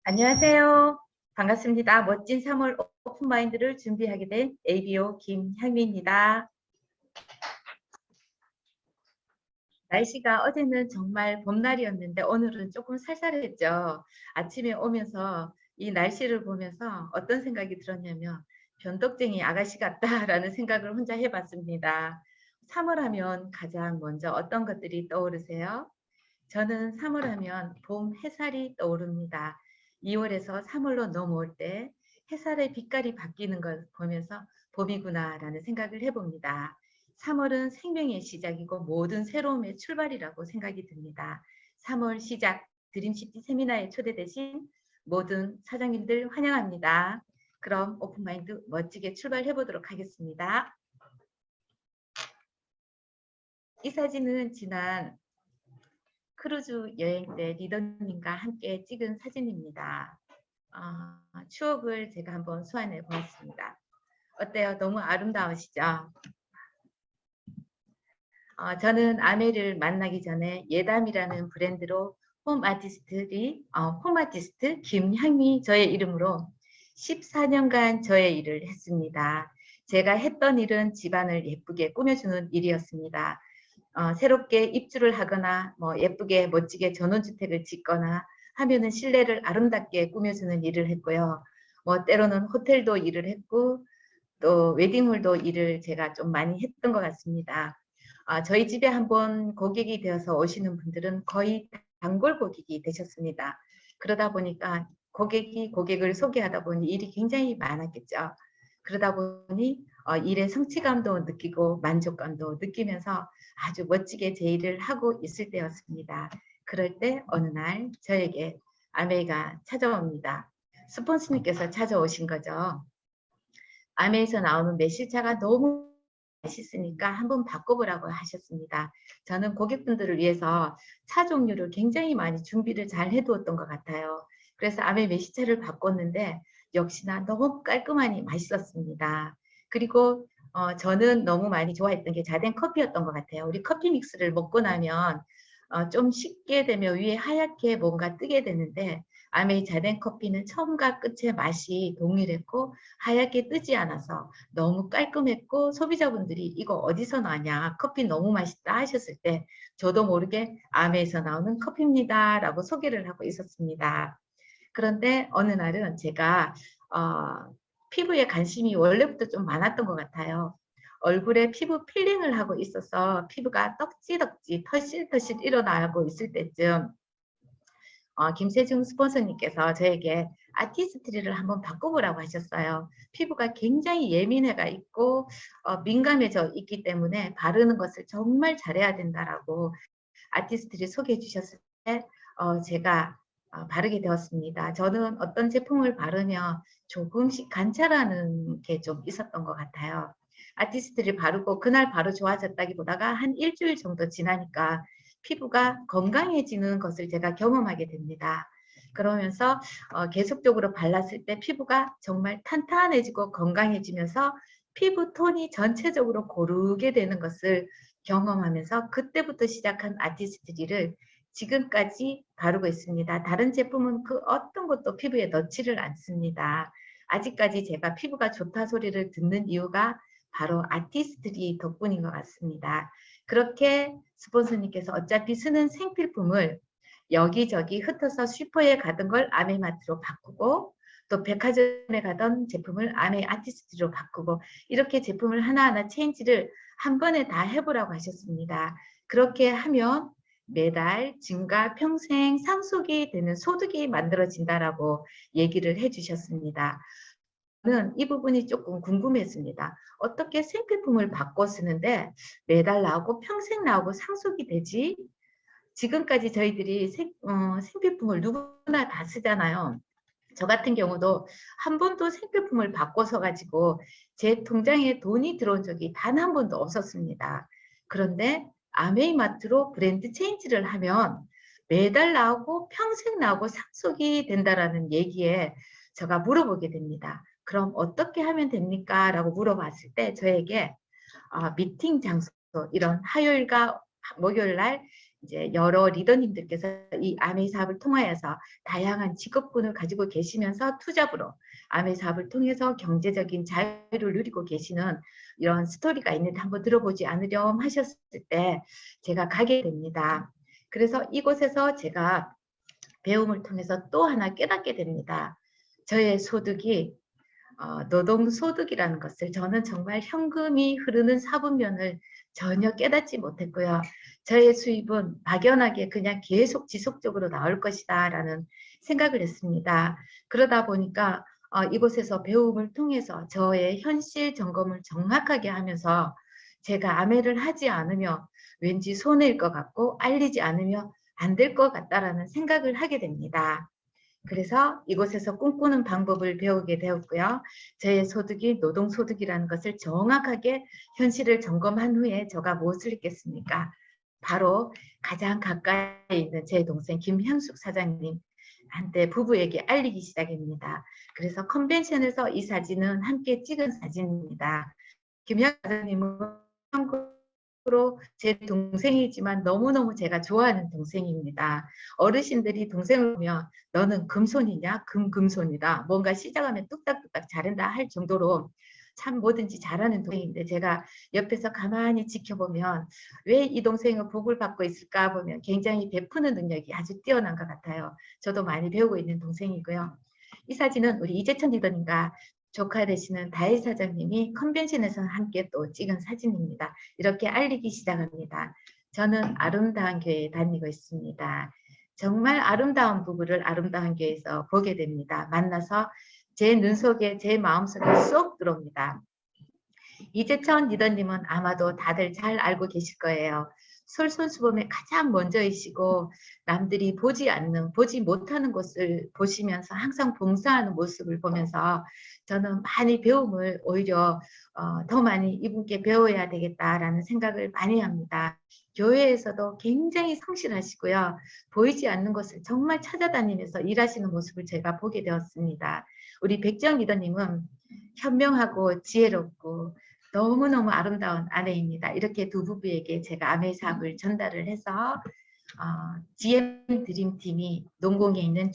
안녕하세요. 반갑습니다. 멋진 3월 오픈마인드를 준비하게 된 ABO 김향미입니다. 날씨가 어제는 정말 봄날이었는데 오늘은 조금 쌀쌀했죠. 아침에 오면서 이 날씨를 보면서 어떤 생각이 들었냐면 변덕쟁이 아가씨 같다라는 생각을 혼자 해봤습니다. 3월 하면 가장 먼저 어떤 것들이 떠오르세요? 저는 3월 하면 봄 햇살이 떠오릅니다. 2월에서 3월로 넘어올 때 햇살의 빛깔이 바뀌는 걸 보면서 봄이구나라는 생각을 해봅니다. 3월은 생명의 시작이고 모든 새로움의 출발이라고 생각이 듭니다. 3월 시작 드림시티 세미나에 초대되신 모든 사장님들 환영합니다. 그럼 오픈마인드 멋지게 출발해 보도록 하겠습니다. 이 사진은 지난 크루즈 여행 때 리더님과 함께 찍은 사진입니다. 추억을 제가 한번 소환해 보았습니다. 어때요? 너무 아름다우시죠? 저는 아메를 만나기 전에 예담이라는 브랜드로 홈 아티스트 김향미 저의 이름으로 14년간 저의 일을 했습니다. 제가 했던 일은 집안을 예쁘게 꾸며주는 일이었습니다. 새롭게 입주를 하거나 예쁘게 멋지게 전원주택을 짓거나 하면은 실내를 아름답게 꾸며주는 일을 했고요. 때로는 호텔도 일을 했고 또 웨딩홀도 일을 제가 좀 많이 했던 것 같습니다. 저희 집에 한번 고객이 되어서 오시는 분들은 거의 단골 고객이 되셨습니다. 그러다 보니까 고객을 소개하다 보니 일이 굉장히 많았겠죠. 그러다 보니 일의 성취감도 느끼고 만족감도 느끼면서 아주 멋지게 제 일을 하고 있을 때였습니다. 그럴 때 어느 날 저에게 아메이가 찾아옵니다. 스폰서님께서 찾아오신 거죠. 아메에서 나오는 매실차가 너무 맛있으니까 한번 바꿔보라고 하셨습니다. 저는 고객분들을 위해서 차 종류를 굉장히 많이 준비를 잘 해두었던 것 같아요. 그래서 아메 매실차를 바꿨는데 역시나 너무 깔끔하니 맛있었습니다. 그리고 저는 너무 많이 좋아했던 게 자댕 커피였던 것 같아요. 우리 커피 믹스를 먹고 나면 좀 식게 되면 위에 하얗게 뭔가 뜨게 되는데 아메이 자댕 커피는 처음과 끝의 맛이 동일했고 하얗게 뜨지 않아서 너무 깔끔했고 소비자분들이 이거 어디서 나냐 커피 너무 맛있다 하셨을 때 저도 모르게 아메에서 나오는 커피입니다 라고 소개를 하고 있었습니다. 그런데 어느 날은 제가 피부에 관심이 원래부터 좀 많았던 것 같아요. 얼굴에 피부 필링을 하고 있어서 피부가 떡지덕지 터실터실 일어나고 있을 때쯤 김세중 스폰서님께서 저에게 아티스트리를 한번 바꿔보라고 하셨어요. 피부가 굉장히 예민해가 있고 민감해져 있기 때문에 바르는 것을 정말 잘해야 된다라고 아티스트리 소개해 주셨을 때 제가 바르게 되었습니다. 저는 어떤 제품을 바르며 조금씩 관찰하는 게 좀 있었던 것 같아요. 아티스트를 바르고 그날 바로 좋아졌다기보다가 한 일주일 정도 지나니까 피부가 건강해지는 것을 제가 경험하게 됩니다. 그러면서 계속적으로 발랐을 때 피부가 정말 탄탄해지고 건강해지면서 피부 톤이 전체적으로 고르게 되는 것을 경험하면서 그때부터 시작한 아티스트리를 지금까지 바르고 있습니다. 다른 제품은 그 어떤 것도 피부에 넣지를 않습니다. 아직까지 제가 피부가 좋다 소리를 듣는 이유가 바로 아티스트리 덕분인 것 같습니다. 그렇게 스폰서님께서 어차피 쓰는 생필품을 여기저기 흩어서 슈퍼에 가던 걸 아메마트로 바꾸고 또 백화점에 가던 제품을 아메 아티스트로 바꾸고 이렇게 제품을 하나하나 체인지를 한 번에 다 해보라고 하셨습니다. 그렇게 하면 매달 증가 평생 상속이 되는 소득이 만들어진다라고 얘기를 해주셨습니다. 저는 이 부분이 조금 궁금했습니다. 어떻게 생필품을 바꿔 쓰는데 매달 나오고 평생 나오고 상속이 되지? 지금까지 저희들이 생필품을 누구나 다 쓰잖아요. 저 같은 경우도 한 번도 생필품을 바꿔서 가지고 제 통장에 돈이 들어온 적이 단 한 번도 없었습니다. 그런데 아메이마트로 브랜드 체인지를 하면 매달 나오고 평생 나오고 상속이 된다라는 얘기에 제가 물어보게 됩니다. 그럼 어떻게 하면 됩니까? 라고 물어봤을 때 저에게 미팅 장소 이런 화요일과 목요일 날 이제 여러 리더님들께서 이 아메이 사업을 통하여서 다양한 직업군을 가지고 계시면서 투잡으로 아메이 사업을 통해서 경제적인 자유를 누리고 계시는 이런 스토리가 있는데 한번 들어보지 않으렴 하셨을 때 제가 가게 됩니다. 그래서 이곳에서 제가 배움을 통해서 또 하나 깨닫게 됩니다. 저의 소득이 노동소득이라는 것을 저는 정말 현금이 흐르는 사분면을 전혀 깨닫지 못했고요. 저의 수입은 막연하게 그냥 계속 지속적으로 나올 것이다 라는 생각을 했습니다. 그러다 보니까 이곳에서 배움을 통해서 저의 현실 점검을 정확하게 하면서 제가 아메를 하지 않으며 왠지 손해일 것 같고 알리지 않으며 안 될 것 같다라는 생각을 하게 됩니다. 그래서 이곳에서 꿈꾸는 방법을 배우게 되었고요. 제 소득이 노동소득이라는 것을 정확하게 현실을 점검한 후에 제가 무엇을 했겠습니까? 바로 가장 가까이 있는 제 동생 김현숙 사장님 한테 부부에게 알리기 시작합니다. 그래서 컨벤션에서 이 사진은 함께 찍은 사진입니다. 김현숙 사장님은 참고로 제 동생이지만 너무너무 제가 좋아하는 동생입니다. 어르신들이 동생을 보면 너는 금손이냐? 금손이다. 뭔가 시작하면 뚝딱뚝딱 잘한다 할 정도로 참 뭐든지 잘하는 동생인데 제가 옆에서 가만히 지켜보면 왜 이 동생은 복을 받고 있을까 보면 굉장히 베푸는 능력이 아주 뛰어난 것 같아요. 저도 많이 배우고 있는 동생이고요. 이 사진은 우리 이재천 리더님과 조카 되시는 다혜 사장님이 컨벤션에서 함께 또 찍은 사진입니다. 이렇게 알리기 시작합니다. 저는 아름다운 교회에 다니고 있습니다. 정말 아름다운 부부를 아름다운 교회에서 보게 됩니다. 만나서 제 눈 속에 제 마음속에 쏙 들어옵니다. 이재천 리더님은 아마도 다들 잘 알고 계실 거예요. 솔선수범에 가장 먼저이시고 남들이 보지 못하는 것을 보시면서 항상 봉사하는 모습을 보면서 저는 많이 배움을 오히려 더 많이 이분께 배워야 되겠다라는 생각을 많이 합니다. 교회에서도 굉장히 성실하시고요. 보이지 않는 것을 정말 찾아다니면서 일하시는 모습을 제가 보게 되었습니다. 우리 백정 리더님은 현명하고 지혜롭고 너무너무 아름다운 아내입니다. 이렇게 두 부부에게 제가 아메 사업을 전달을 해서 GM 드림팀이 농공에 있는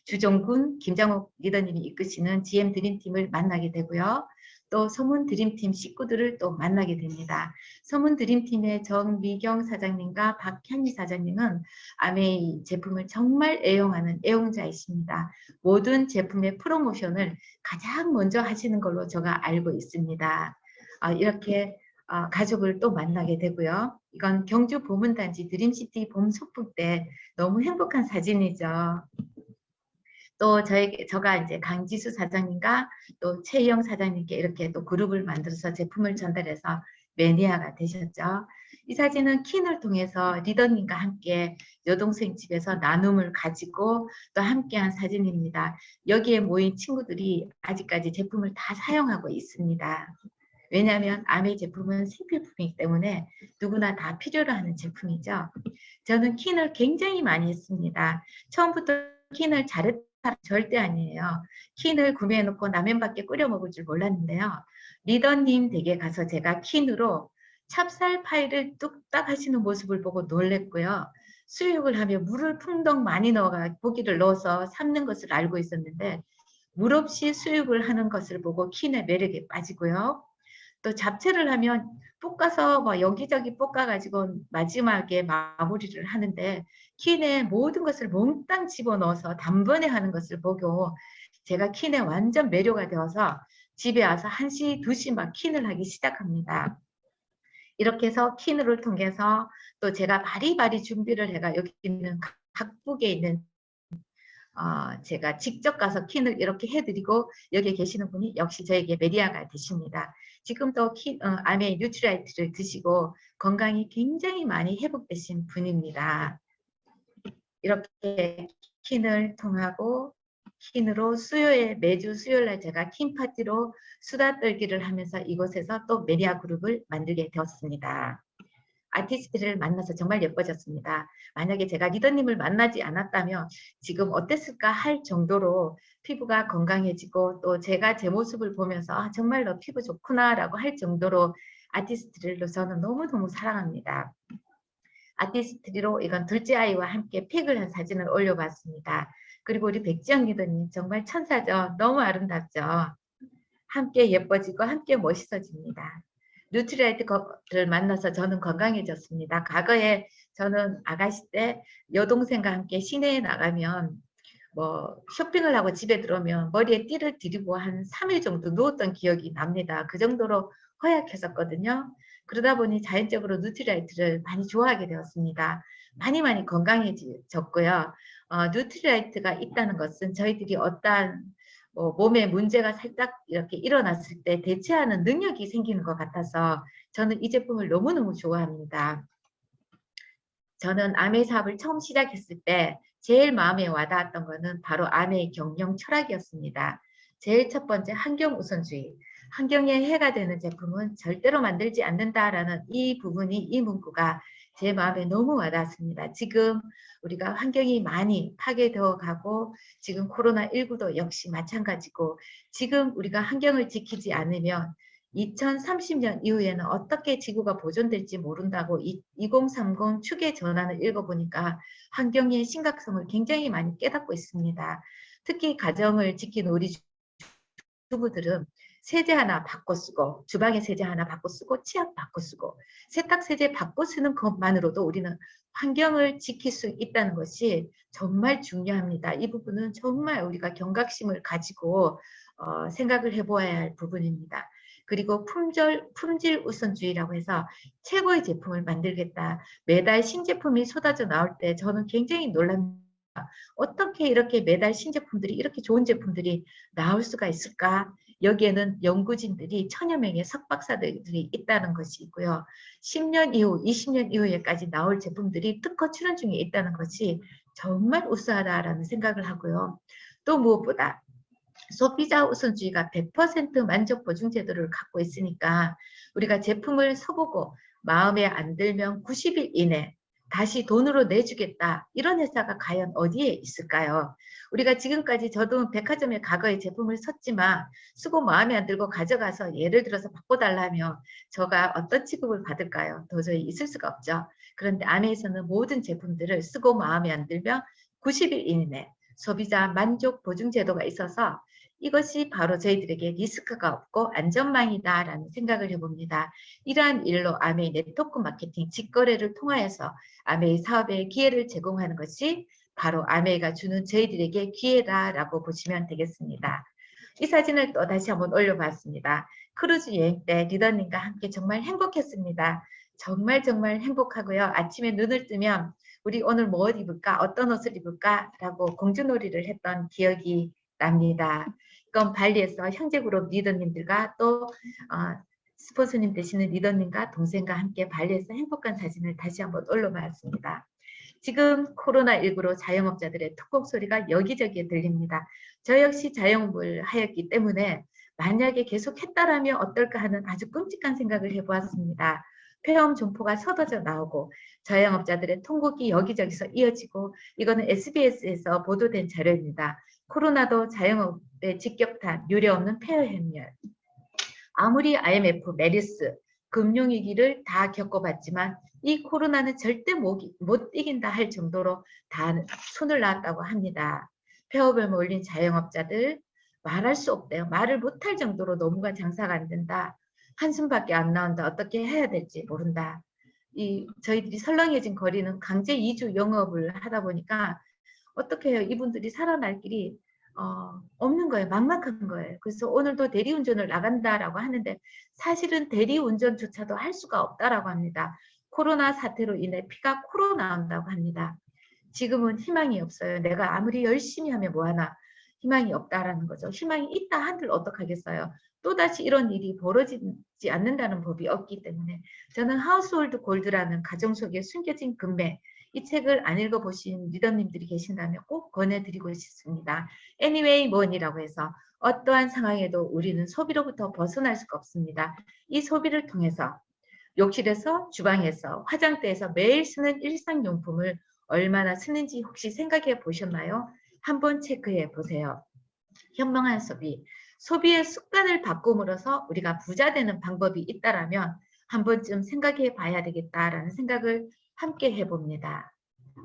주정군 김장욱 리더님이 이끄시는 GM 드림팀을 만나게 되고요. 또 서문 드림팀 식구들을 또 만나게 됩니다. 서문 드림팀의 정미경 사장님과 박현희 사장님은 아메이 제품을 정말 애용하는 애용자이십니다. 모든 제품의 프로모션을 가장 먼저 하시는 걸로 제가 알고 있습니다. 이렇게 가족을 또 만나게 되고요. 이건 경주 보문단지 드림시티 봄 소풍 때 너무 행복한 사진이죠. 또 저가 이제 강지수 사장님과 또 최희영 사장님께 이렇게 또 그룹을 만들어서 제품을 전달해서 매니아가 되셨죠. 이 사진은 킨을 통해서 리더님과 함께 여동생 집에서 나눔을 가지고 또 함께한 사진입니다. 여기에 모인 친구들이 아직까지 제품을 다 사용하고 있습니다. 왜냐하면 아메 제품은 생필품이기 때문에 누구나 다 필요로 하는 제품이죠. 저는 킨을 굉장히 많이 했습니다. 처음부터 킨을 잘했다 절대 아니에요. 킨을 구매해놓고 라면밖에 끓여 먹을 줄 몰랐는데요. 리더님 댁에 가서 제가 킨으로 찹쌀 파이를 뚝딱 하시는 모습을 보고 놀랬고요. 수육을 하며 물을 풍덩 많이 넣어가 고기를 넣어서 삶는 것을 알고 있었는데 물 없이 수육을 하는 것을 보고 킨의 매력에 빠지고요. 또 잡채를 하면 볶아서 뭐 여기저기 볶아가지고 마지막에 마무리를 하는데 킨에 모든 것을 몽땅 집어넣어서 단번에 하는 것을 보고 제가 킨에 완전 매료가 되어서 집에 와서 1시, 2시 막 킨을 하기 시작합니다. 이렇게 해서 킨을 통해서 또 제가 바리바리 준비를 해가 여기 있는 각국에 있는 제가 직접 가서 킨을 이렇게 해드리고 여기 계시는 분이 역시 저에게 메디아가 되십니다. 지금도 아메 뉴트라이트를 드시고 건강이 굉장히 많이 회복되신 분입니다. 이렇게 킨을 통하고 킨으로 매주 수요일날 제가 킨 파티로 수다 떨기를 하면서 이곳에서 또 메디아 그룹을 만들게 되었습니다. 아티스트를 만나서 정말 예뻐졌습니다. 만약에 제가 리더님을 만나지 않았다면 지금 어땠을까 할 정도로 피부가 건강해지고 또 제가 제 모습을 보면서 정말 너 피부 좋구나 라고 할 정도로 아티스트를 저는 너무너무 사랑합니다. 아티스트리로 이건 둘째 아이와 함께 픽을 한 사진을 올려봤습니다. 그리고 우리 백지영 리더님 정말 천사죠. 너무 아름답죠. 함께 예뻐지고 함께 멋있어집니다. 뉴트리라이트를 만나서 저는 건강해졌습니다. 과거에 저는 아가씨 때 여동생과 함께 시내에 나가면 뭐 쇼핑을 하고 집에 들어오면 머리에 띠를 들이고 한 3일 정도 누웠던 기억이 납니다. 그 정도로 허약했었거든요. 그러다 보니 자연적으로 뉴트리라이트를 많이 좋아하게 되었습니다. 많이 건강해졌고요. 뉴트리라이트가 있다는 것은 저희들이 어떠한 몸에 문제가 살짝 이렇게 일어났을 때 대체하는 능력이 생기는 것 같아서 저는 이 제품을 너무너무 좋아합니다. 저는 아메 사업을 처음 시작했을 때 제일 마음에 와닿았던 것은 바로 아메의 경영 철학이었습니다. 제일 첫 번째 환경 우선주의. 환경에 해가 되는 제품은 절대로 만들지 않는다라는 이 부분이, 이 문구가 제 마음에 너무 와닿았습니다. 지금 우리가 환경이 많이 파괴되어 가고 지금 코로나19도 역시 마찬가지고 지금 우리가 환경을 지키지 않으면 2030년 이후에는 어떻게 지구가 보존될지 모른다고 2030 축의 전환을 읽어보니까 환경의 심각성을 굉장히 많이 깨닫고 있습니다. 특히 가정을 지키는 우리 주부들은 세제 하나 바꿔 쓰고, 주방에 세제 하나 바꿔 쓰고, 치약 바꿔 쓰고, 세탁 세제 바꿔 쓰는 것만으로도 우리는 환경을 지킬 수 있다는 것이 정말 중요합니다. 이 부분은 정말 우리가 경각심을 가지고 생각을 해보아야 할 부분입니다. 그리고 품질 우선주의라고 해서 최고의 제품을 만들겠다. 매달 신제품이 쏟아져 나올 때 저는 굉장히 놀랍니다. 어떻게 이렇게 매달 신제품들이, 이렇게 좋은 제품들이 나올 수가 있을까? 여기에는 연구진들이 1000여 명의 석박사들이 있다는 것이 있고요. 10년 이후, 20년 이후에까지 나올 제품들이 특허 출원 중에 있다는 것이 정말 우수하다라는 생각을 하고요. 또 무엇보다 소비자 우선주의가 100% 만족 보증 제도를 갖고 있으니까 우리가 제품을 써보고 마음에 안 들면 90일 이내 다시 돈으로 내주겠다. 이런 회사가 과연 어디에 있을까요? 우리가 지금까지 저도 백화점에 과거에 제품을 썼지만 쓰고 마음에 안 들고 가져가서 예를 들어서 바꿔달라면 제가 어떤 취급을 받을까요? 도저히 있을 수가 없죠. 그런데 아메에서는 모든 제품들을 쓰고 마음에 안 들면 90일 이내 소비자 만족 보증 제도가 있어서 이것이 바로 저희들에게 리스크가 없고 안전망이다라는 생각을 해봅니다. 이러한 일로 아메이 네트워크 마케팅 직거래를 통하여서 아메이 사업에 기회를 제공하는 것이 바로 아메이가 주는 저희들에게 기회다라고 보시면 되겠습니다. 이 사진을 또 다시 한번 올려봤습니다. 크루즈 여행 때 리더님과 함께 정말 행복했습니다. 정말 행복하고요. 아침에 눈을 뜨면 우리 오늘 뭐 입을까? 어떤 옷을 입을까? 라고 공주놀이를 했던 기억이 납니다. 이건 발리에서 형제그룹 리더님들과 또 스폰서님 되시는 리더님과 동생과 함께 발리에서 행복한 사진을 다시 한번 올려봤습니다. 지금 코로나19로 자영업자들의 톡톡 소리가 여기저기에 들립니다. 저 역시 자영업을 하였기 때문에 만약에 계속 했다라면 어떨까 하는 아주 끔찍한 생각을 해보았습니다. 폐업 점포가 쏟아져 나오고 자영업자들의 통곡이 여기저기서 이어지고 이거는 SBS에서 보도된 자료입니다. 코로나도 자영업의 직격탄, 유례 없는 폐업 행렬. 아무리 IMF, 메르스, 금융위기를 다 겪어봤지만 이 코로나는 절대 못 이긴다 할 정도로 다 손을 놨다고 합니다. 폐업을 몰린 자영업자들 말할 수 없대요. 말을 못할 정도로 노무가 장사가 안 된다. 한숨밖에 안 나온다. 어떻게 해야 될지 모른다. 저희들이 설렁해진 거리는 강제 이주 영업을 하다 보니까 어떻게 해요? 이분들이 살아날 길이 없는 거예요. 막막한 거예요. 그래서 오늘도 대리운전을 나간다라고 하는데 사실은 대리운전조차도 할 수가 없다라고 합니다. 코로나 사태로 인해 피가 코로 나온다고 합니다. 지금은 희망이 없어요. 내가 아무리 열심히 하면 뭐하나 희망이 없다라는 거죠. 희망이 있다 한들 어떡하겠어요. 또다시 이런 일이 벌어지지 않는다는 법이 없기 때문에 저는 하우스홀드 골드라는 가정 속에 숨겨진 금매 이 책을 안 읽어보신 리더님들이 계신다면 꼭 권해드리고 싶습니다. Anyway money라고 해서 어떠한 상황에도 우리는 소비로부터 벗어날 수가 없습니다. 이 소비를 통해서 욕실에서 주방에서 화장대에서 매일 쓰는 일상용품을 얼마나 쓰는지 혹시 생각해 보셨나요? 한번 체크해 보세요. 현명한 소비, 소비의 습관을 바꿈으로써 우리가 부자 되는 방법이 있다라면 한 번쯤 생각해 봐야 되겠다라는 생각을 함께 해봅니다.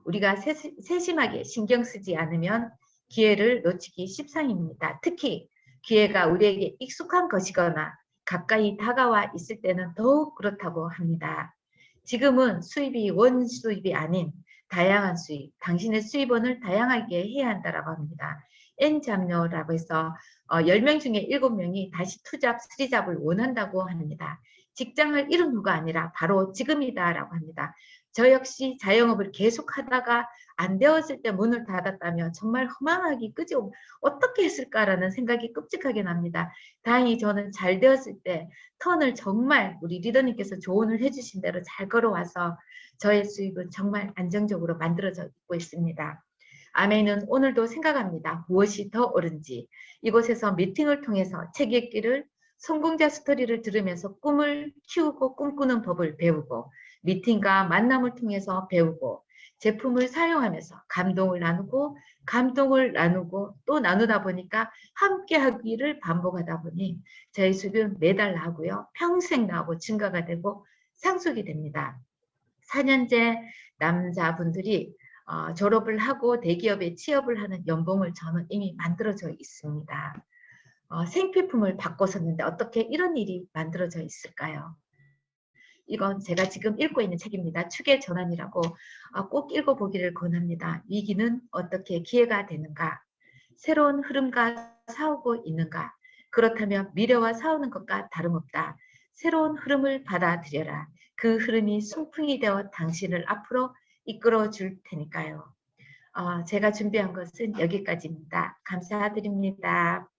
우리가 세심하게 신경 쓰지 않으면 기회를 놓치기 십상입니다. 특히 기회가 우리에게 익숙한 것이거나 가까이 다가와 있을 때는 더욱 그렇다고 합니다. 지금은 수입이 원수입이 아닌 다양한 수입, 당신의 수입원을 다양하게 해야 한다고 합니다. N잡녀라고 해서 10명 중에 7명이 다시 투잡, 쓰리잡을 원한다고 합니다. 직장을 잃은 후가 아니라 바로 지금이다라고 합니다. 저 역시 자영업을 계속하다가 안 되었을 때 문을 닫았다면 정말 허망하기 끄지고 어떻게 했을까라는 생각이 끔찍하게 납니다. 다행히 저는 잘 되었을 때 턴을 정말 우리 리더님께서 조언을 해주신 대로 잘 걸어와서 저의 수입은 정말 안정적으로 만들어져 있고 있습니다. 아멘은 오늘도 생각합니다. 무엇이 더 옳은지. 이곳에서 미팅을 통해서 책 읽기를, 성공자 스토리를 들으면서 꿈을 키우고 꿈꾸는 법을 배우고, 미팅과 만남을 통해서 배우고, 제품을 사용하면서 감동을 나누고 또 나누다 보니까 함께 하기를 반복하다 보니 저희 수입은 매달 나고요. 평생 나고 증가가 되고 상속이 됩니다. 4년째 남자분들이 졸업을 하고 대기업에 취업을 하는 연봉을 저는 이미 만들어져 있습니다. 생필품을 바꿔서는데 어떻게 이런 일이 만들어져 있을까요? 이건 제가 지금 읽고 있는 책입니다. 축의 전환이라고 꼭 읽어보기를 권합니다. 위기는 어떻게 기회가 되는가? 새로운 흐름과 싸우고 있는가? 그렇다면 미래와 싸우는 것과 다름없다. 새로운 흐름을 받아들여라. 그 흐름이 순풍이 되어 당신을 앞으로 이끌어 줄 테니까요. 제가 준비한 것은 여기까지입니다. 감사드립니다.